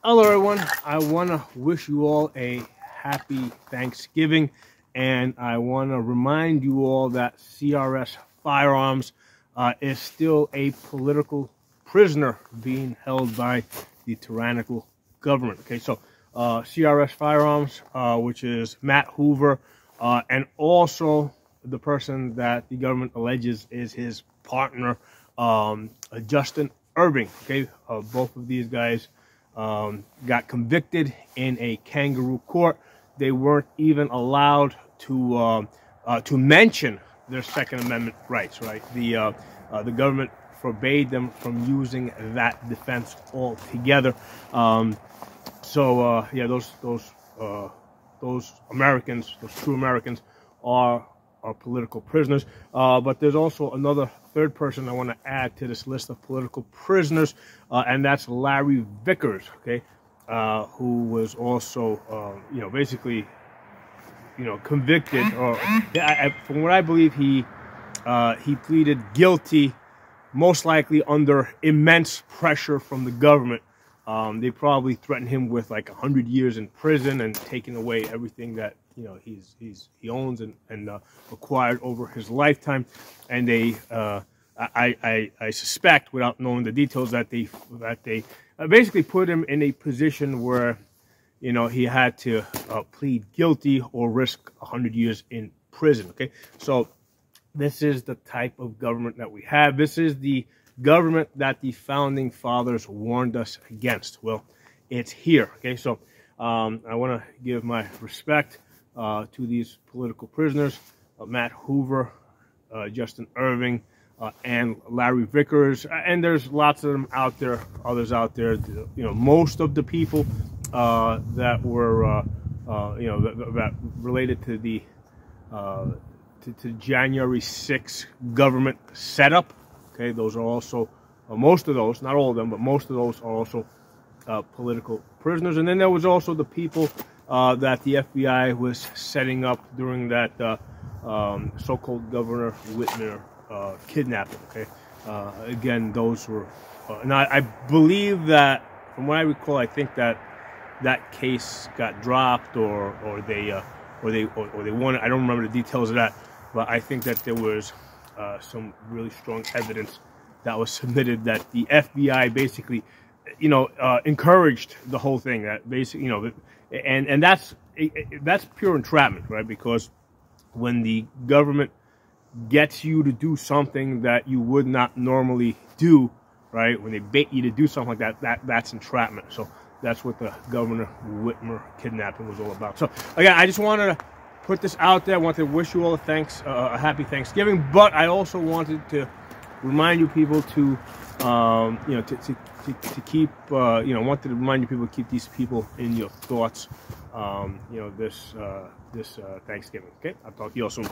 Hello everyone, I want to wish you all a happy Thanksgiving, and I want to remind you all that CRS Firearms is still a political prisoner being held by the tyrannical government. Okay, so CRS Firearms, which is Matt Hoover, and also the person that the government alleges is his partner, Justin Irving. Okay, both of these guys got convicted in a kangaroo court. They weren't even allowed to mention their Second Amendment rights. Right, the government forbade them from using that defense altogether. So yeah, those Americans, those true Americans, are political prisoners. But there's also another third person I want to add to this list of political prisoners, and that's Larry Vickers, okay, who was also, basically, convicted, or from what I believe, he pleaded guilty, most likely under immense pressure from the government. They probably threatened him with like 100 years in prison and taking away everything that he owns and acquired over his lifetime. And they I suspect, without knowing the details, that they basically put him in a position where he had to plead guilty or risk 100 years in prison. Okay, so this is the type of government that we have. This is the government that the founding fathers warned us against. Well, it's here. Okay, so I want to give my respect to these political prisoners, Matt Hoover, Justin Irving, and Larry Vickers, and there's lots of them out there, others out there. Most of the people that were that related to the to January 6th government setup. Okay, those are also, most of those, not all of them, but most of those are also political prisoners. And then there was also the people that the FBI was setting up during that so-called Governor Whitmer kidnapping. Okay, again, those were, and I believe that, from what I recall, I think that that case got dropped, or they won it. I don't remember the details of that, but I think that there was some really strong evidence that was submitted that the FBI basically, encouraged the whole thing. That basically, and that's pure entrapment, right? Because when the government gets you to do something that you would not normally do, right? When they bait you to do something like that, that's entrapment. So that's what the Governor Whitmer kidnapping was all about. So again, I just wanted to put this out there. I want to wish you all a happy Thanksgiving, but I also wanted to remind you people to keep wanted to remind you people to keep these people in your thoughts this Thanksgiving. Okay, I'll talk to you all soon.